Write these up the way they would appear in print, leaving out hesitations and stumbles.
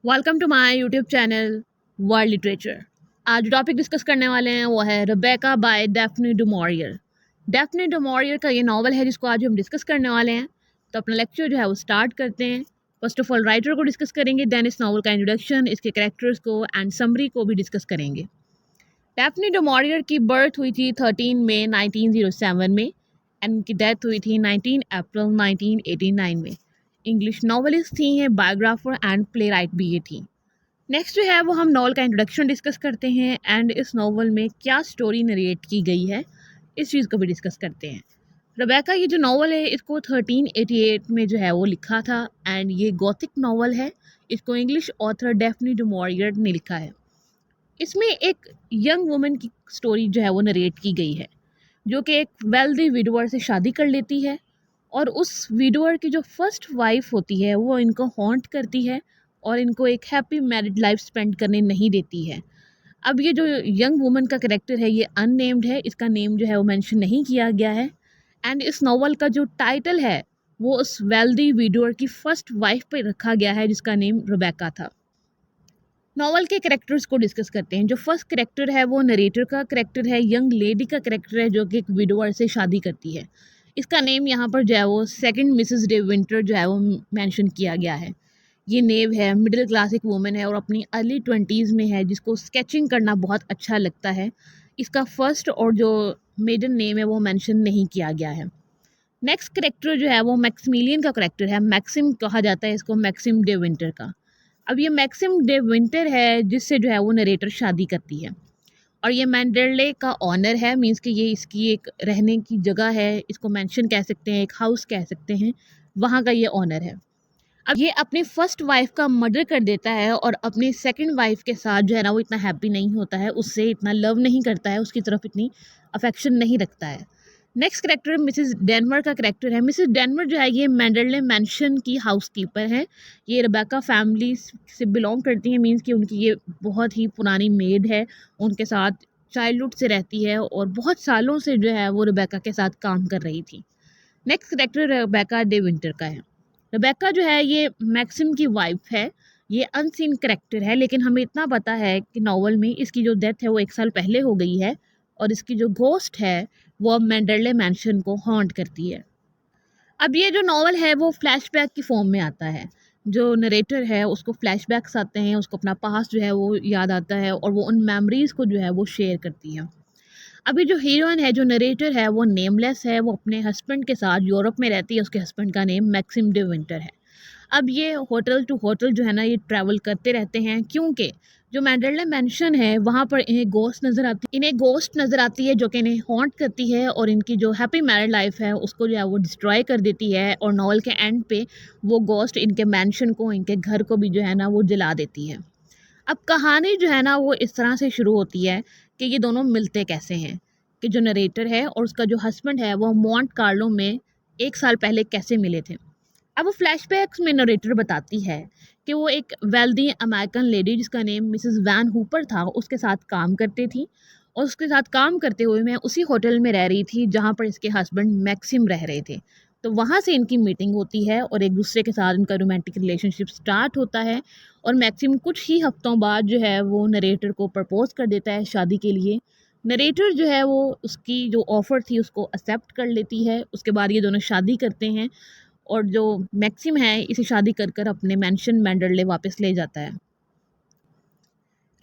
Welcome to my YouTube channel world literature. आज जो topic discuss करने वाले हैं वो है Rebecca by Daphne du Maurier. Daphne du Maurier का ये नावल है जिसको आज हम डिस्कस करने वाले हैं। तो अपना लेक्चर जो है वो स्टार्ट करते हैं। फर्स्ट ऑफ ऑल राइटर को डिस्कस करेंगे, देन इस नावल का इंट्रोडक्शन, इसके कैरेक्टर्स को एंड समरी को भी डिस्कस करेंगे। डेफ्नी डू मॉरियर की बर्थ हुई थी 13 मई 1907 में एंड उनकी डेथ हुई थी 19 अप्रैल 1989 में। इंग्लिश नॉवलिस्ट थी, हैं बायोग्राफर एंड प्ले राइट भी ये थी। नेक्स्ट जो है वो हम नॉवल का इंट्रोडक्शन डिस्कस करते हैं एंड इस नॉवल में क्या स्टोरी नरेट की गई है इस चीज़ को भी डिस्कस करते हैं। रेबेका ये जो नॉवल है इसको 1388 में जो है वो लिखा था एंड ये गॉथिक नॉवल है। इसको इंग्लिश ऑथर डेफ्नी डू मॉरियर ने लिखा है। इसमें एक यंग वुमन की स्टोरी जो है वो नरेट की गई है जो कि एक वेल्दी विडोअर से शादी कर लेती है और उस विडोअर की जो फर्स्ट वाइफ होती है वो इनको हॉन्ट करती है और इनको एक हैप्पी मैरिड लाइफ स्पेंड करने नहीं देती है। अब ये जो यंग वुमन का कैरेक्टर है ये अननेम्ड है, इसका नेम जो है वो मेंशन नहीं किया गया है एंड इस नॉवल का जो टाइटल है वो उस वेल्दी विडोअर की फर्स्ट वाइफ पे रखा गया है जिसका नेम रेबेका था। नॉवल के कैरेक्टर्स को डिस्कस करते हैं। जो फर्स्ट कैरेक्टर है वो नरेटर का कैरेक्टर है, यंग लेडी का कैरेक्टर है जो कि एक विडोअर से शादी करती है। इसका नेम यहाँ पर जो है वो सेकंड मिसेस डे विंटर जो है वो मेंशन किया गया है। ये नेव है, मिडिल क्लास एक वुमेन है और अपनी अर्ली 20s में है जिसको स्केचिंग करना बहुत अच्छा लगता है। इसका फर्स्ट और जो मेडन नेम है वो मेंशन नहीं किया गया है। नेक्स्ट करेक्टर जो है वो मैक्सिमिलियन का करेक्टर है, मैक्सिम कहा जाता है इसको, मैक्सिम डे विंटर का। अब ये मैक्सिम डे विंटर है जिससे जो है वो नरेटर शादी करती है और ये मैंडरले का ऑनर है, मींस कि ये इसकी एक रहने की जगह है, इसको मेंशन कह सकते हैं, एक हाउस कह सकते हैं, वहाँ का ये ऑनर है। अब ये अपनी फर्स्ट वाइफ का मर्डर कर देता है और अपनी सेकंड वाइफ के साथ जो है ना वो इतना हैप्पी नहीं होता है, उससे इतना लव नहीं करता है, उसकी तरफ इतनी अफेक्शन नहीं रखता है। नेक्स्ट करेक्टर मिसेस डेनवर का करेक्टर है। मिसेस डेनवर जो है ये मैंडरले मैंशन की हाउसकीपर है। ये रेबेका फैमिली से बिलोंग करती हैं, मींस कि उनकी ये बहुत ही पुरानी मेड है, उनके साथ चाइल्डहुड से रहती है और बहुत सालों से जो है वो रेबेका के साथ काम कर रही थी। Next character Rebecca day winter का है। रेबेका जो है ये मैक्सिम की वाइफ है। ये अनसीन करेक्टर है लेकिन हमें इतना पता है कि नॉवल में इसकी जो डेथ है वो 1 साल पहले हो गई है और इसकी जो घोस्ट है वो अब मैंडरले मैंशन को हॉन्ट करती है। अब ये जो नॉवल है वो फ्लैशबैक की फॉर्म में आता है। जो नरेटर है उसको फ्लैशबैक्स आते हैं, उसको अपना पास्ट जो है वो याद आता है और वो उन मेमोरीज़ को जो है वो शेयर करती है। अभी जो हीरोइन है, जो नरेटर है, वो नेमलेस है, वो अपने हस्बैंड के साथ यूरोप में रहती है। उसके हस्बैंड का नेम मैक्सिम डे विंटर है। अब ये होटल टू होटल जो है ना ये ट्रैवल करते रहते हैं क्योंकि जो मैंडरले मेंशन है वहाँ पर इन्हें गोस्ट नज़र आती है जो कि इन्हें हॉन्ट करती है और इनकी जो हैप्पी मैरिड लाइफ है उसको जो है वो डिस्ट्रॉय कर देती है और नॉवल के एंड पे वो गोस्ट इनके मैंशन को, इनके घर को भी जो है ना वो जला देती है। अब कहानी जो है ना वो इस तरह से शुरू होती है कि ये दोनों मिलते कैसे हैं, कि जो नरेटर है और उसका जो हस्बैंड है वो मॉन्ट कार्लो में 1 साल पहले कैसे मिले थे। अब वो फ्लैशबैक्स में नरेटर बताती है कि वो एक वेल्दी अमेरिकन लेडी जिसका नेम मिसेस वैन हुपर था उसके साथ काम करती थी और उसके साथ काम करते हुए मैं उसी होटल में रह रही थी जहाँ पर इसके हस्बैंड मैक्सिम रह रहे थे। तो वहाँ से इनकी मीटिंग होती है और एक दूसरे के साथ इनका रोमांटिक रिलेशनशिप स्टार्ट होता है और मैक्सिम कुछ ही हफ्तों बाद जो है वो नरेटर को प्रपोज कर देता है शादी के लिए। नरेटर जो है वो उसकी जो ऑफ़र थी उसको एक्सेप्ट कर लेती है। उसके बाद ये दोनों शादी करते हैं और जो मैक्सिम है इसे शादी कर कर अपने मैंशन मैंडरले वापस ले जाता है।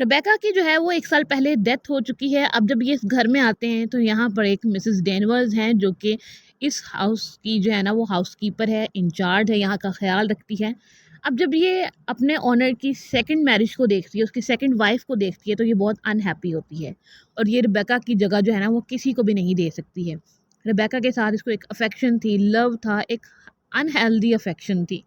रेबेका की जो है वो 1 साल पहले डेथ हो चुकी है। अब जब ये इस घर में आते हैं तो यहाँ पर एक मिसेस डेनवर्स हैं जो कि इस हाउस की जो है ना वो हाउसकीपर है, इंचार्ज है, यहाँ का ख्याल रखती है। अब जब ये अपने ऑनर की सेकंड मैरिज को देखती है, उसकी सेकंड वाइफ को देखती है तो ये बहुत अनहैप्पी होती है और ये रेबेका की जगह जो है ना वो किसी को भी नहीं दे सकती है। रेबेका के साथ इसको एक अफेक्शन थी, लव था, एक अनहेल्दी अफेक्शन थी।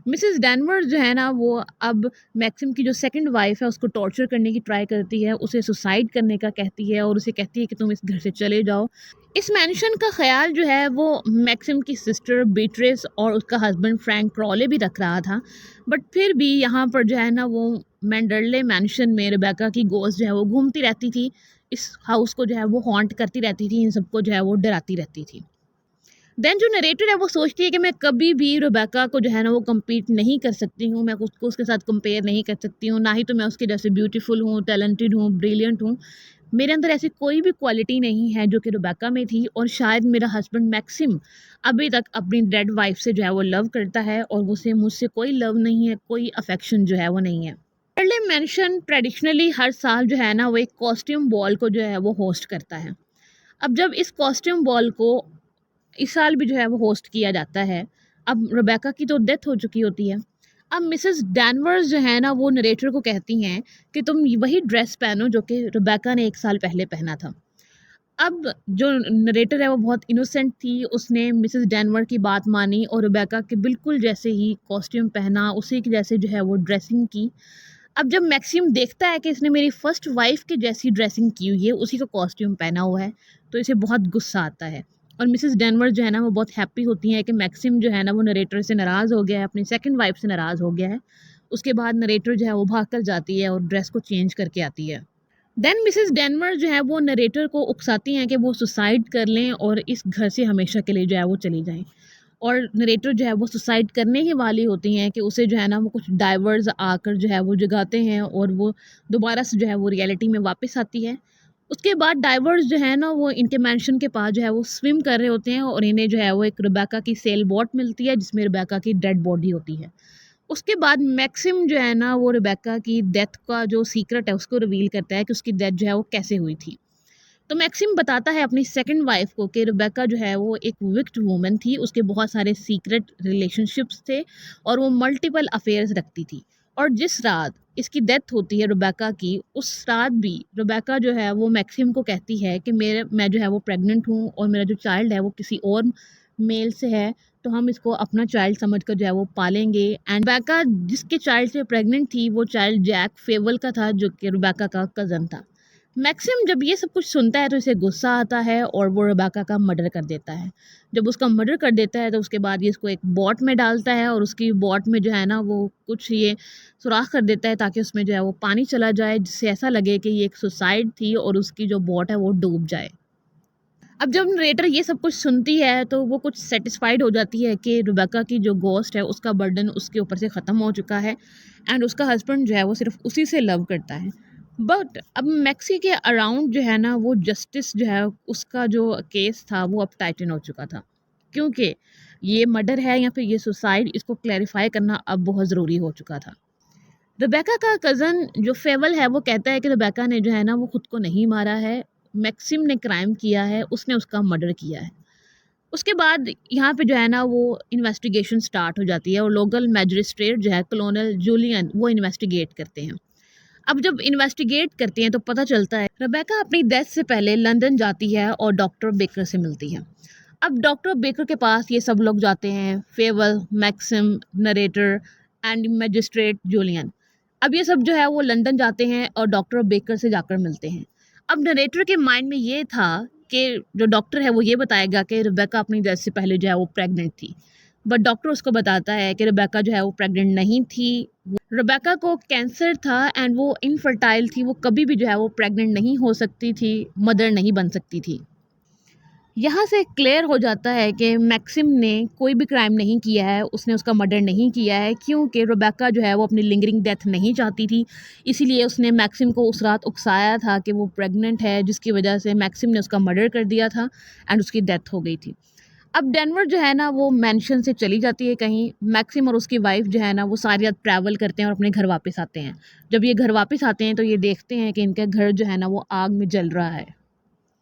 मिसेस डैनवर्स जो है ना वो अब मैक्सिम की जो सेकंड वाइफ है उसको टॉर्चर करने की ट्राई करती है, उसे सुसाइड करने का कहती है और उसे कहती है कि तुम इस घर से चले जाओ। इस मैंशन का ख्याल जो है वो मैक्सिम की सिस्टर बीट्रेस और उसका हस्बैंड फ्रैंक क्रॉले भी रख रहा था, बट फिर भी यहाँ पर जो है ना वो मैंडरले मैंशन में रेबेका की गोस्ट जो है वो घूमती रहती थी, इस हाउस को जो है वो हॉन्ट करती रहती थी, इन सबको जो है वो डराती रहती थी। देन जो नरेटर है वो सोचती है कि मैं कभी भी रुबेका को जो है ना वो कम्पीट नहीं कर सकती हूँ, मैं उसको उसके साथ कंपेयर नहीं कर सकती हूँ, ना ही तो मैं उसके जैसे ब्यूटीफुल हूँ, टैलेंटेड हूँ, ब्रिलियंट हूँ। मेरे अंदर ऐसी कोई भी क्वालिटी नहीं है जो कि रुबेका में थी, और शायद मेरा हस्बैंड मैक्सिम अभी तक अपनी डेड वाइफ से जो है वो लव करता है, और उसे मुझसे कोई लव नहीं है, कोई अफेक्शन जो है वो नहीं है। अर्ली मेंशन ट्रेडिशनली हर साल जो है ना वो एक कॉस्ट्यूम बॉल को जो है वो होस्ट करता है। अब जब इस कॉस्ट्यूम बॉल को इस साल भी जो है वो होस्ट किया जाता है, अब रेबेका की तो डेथ हो चुकी होती है। अब मिसेस डैनवर्स जो है ना वो नरेटर को कहती हैं कि तुम वही ड्रेस पहनो जो कि रेबेका ने 1 साल पहले पहना था। अब जो नरेटर है वो बहुत इनोसेंट थी, उसने मिसेस डैनवर की बात मानी और रेबेका के बिल्कुल जैसे ही कॉस्ट्यूम पहना, उसी के जैसे जो है वो ड्रेसिंग की। अब जब मैक्सिम देखता है कि इसने मेरी फर्स्ट वाइफ की जैसी ड्रेसिंग की हुई है, उसी का कॉस्ट्यूम पहना हुआ है, तो इसे बहुत गुस्सा आता है। और मिसेस डेनवर जो है ना वो बहुत हैप्पी होती हैं कि मैक्सिम जो है ना वो नरेटर से नाराज़ हो गया है, अपनी सेकंड वाइफ से नाराज़ हो गया है। उसके बाद नरेटर जो है वो भाग कर जाती है और ड्रेस को चेंज करके आती है। देन मिसेस डेनवर जो है वो नरेटर को उकसाती हैं कि वो सुसाइड कर लें और इस घर से हमेशा के लिए जो है वो चली जाएं। और नरेटर जो है वो सुसाइड करने ही वाली होती हैं कि उसे जो है ना वो कुछ डाइवर्स आकर जो है वो जगाते हैं, और वो दोबारा से जो है वो रियलिटी में वापस आती है। उसके बाद डाइवर्स जो है ना वो इनके मैंशन के पास जो है वो स्विम कर रहे होते हैं, और इन्हें जो है वो एक रुबेका की सेल बोट मिलती है जिसमें रुबेका की डेड बॉडी होती है। उसके बाद मैक्सिम जो है ना वो रुबेका की डेथ का जो सीक्रेट है उसको रिवील करता है कि उसकी डेथ जो है वो कैसे हुई थी। तो मैक्सिम बताता है अपनी सेकंड वाइफ को कि रुबेका जो है वो एक विक्ड वूमन थी, उसके बहुत सारे सीक्रेट रिलेशनशिप्स थे और वो मल्टीपल अफेयर्स रखती थी। और जिस रात इसकी डेथ होती है रुबेका की, उस रात भी रुबेका जो है वो मैक्सिम को कहती है कि मैं जो है वो प्रेग्नेंट हूँ और मेरा जो चाइल्ड है वो किसी और मेल से है, तो हम इसको अपना चाइल्ड समझकर जो है वो पालेंगे। एंड रुबेका जिसके चाइल्ड से प्रेग्नेंट थी वो चाइल्ड जैक फेवल का था, जो कि रुबेका का कज़न था। मैक्सिम जब ये सब कुछ सुनता है तो इसे गुस्सा आता है और वो रेबेका का मर्डर कर देता है। जब उसका मर्डर कर देता है तो उसके बाद ये इसको एक बॉट में डालता है, और उसकी बॉट में जो है ना वो कुछ ये सुराख कर देता है ताकि उसमें जो है वो पानी चला जाए, जिससे ऐसा लगे कि ये एक सुसाइड थी और उसकी जो बॉट है वो डूब जाए। अब जब नरेटर ये सब कुछ सुनती है तो वो कुछ सेटिस्फाइड हो जाती है कि रुबेका की जो गोस्ट है उसका बर्डन उसके ऊपर से ख़त्म हो चुका है, एंड उसका हस्बैंड जो है वो सिर्फ उसी से लव करता है। बट अब मैक्सी के अराउंड जो है ना वो जस्टिस जो है उसका जो केस था वो अब टाइटन हो चुका था, क्योंकि ये मर्डर है या फिर ये सुसाइड, इसको क्लैरिफाई करना अब बहुत ज़रूरी हो चुका था। रेबेका का कज़न जो फेवल है वो कहता है कि रेबेका ने जो है ना वो खुद को नहीं मारा है, मैक्सिम ने क्राइम किया है, उसने उसका मर्डर किया है। उसके बाद यहाँ पे जो है ना वो इन्वेस्टिगेशन स्टार्ट हो जाती है और लोकल मैजिस्ट्रेट जो है कलोनल जूलियन वो इन्वेस्टिगेट करते हैं। अब जब इन्वेस्टिगेट करते हैं तो पता चलता है रेबेका अपनी डेथ से पहले लंदन जाती है और डॉक्टर बेकर से मिलती है। अब डॉक्टर बेकर के पास ये सब लोग जाते हैं, Favel, Maxim, narrator and magistrate Julian. अब ये सब जो है वो लंदन जाते हैं और डॉक्टर बेकर से जाकर मिलते हैं। अब नरेटर के माइंड में ये था कि जो डॉक्टर है वो ये बताएगा कि रेबेका अपनी डेथ से पहले जो है वो प्रेग्नेंट थी, बट डॉक्टर उसको बताता है कि रेबेका जो है वो प्रेग्नेंट नहीं थी। रेबेका को कैंसर था एंड वो इनफर्टाइल थी, वो कभी भी जो है वो प्रेग्नेंट नहीं हो सकती थी, मदर नहीं बन सकती थी। यहाँ से क्लियर हो जाता है कि मैक्सिम ने कोई भी क्राइम नहीं किया है, उसने उसका मर्डर नहीं किया है, क्योंकि रेबेका जो है वो अपनी लिंगरिंग डेथ नहीं चाहती थी। इसीलिए उसने मैक्सिम को उस रात उकसाया था कि वो प्रेग्नेंट है, जिसकी वजह से मैक्सिम ने उसका मर्डर कर दिया था एंड उसकी डेथ हो गई थी। अब डेनवर जो है ना वो मैंशन से चली जाती है कहीं, मैक्सिम और उसकी वाइफ जो है ना वो सारी रात ट्रैवल करते हैं और अपने घर वापस आते हैं। जब ये घर वापस आते हैं तो ये देखते हैं कि इनका घर जो है ना वो आग में जल रहा है,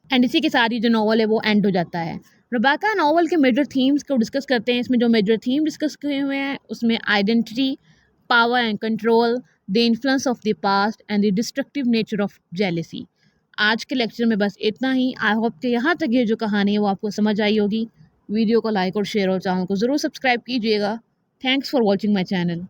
एंड इसी के साथ ही जो नॉवल है वो एंड हो जाता है। रेबेका नॉवल के मेजर थीम्स को डिस्कस करते हैं। इसमें जो मेजर थीम डिस्कस किए हुए हैं उसमें identity, power and control, the influence of the past and the destructive nature of jealousy. आज के लेक्चर में बस इतना ही। आई होप कि यहाँ तक ये जो कहानी है वो आपको समझ आई होगी। वीडियो को लाइक और शेयर और चैनल को ज़रूर सब्सक्राइब कीजिएगा। Thanks for watching my channel.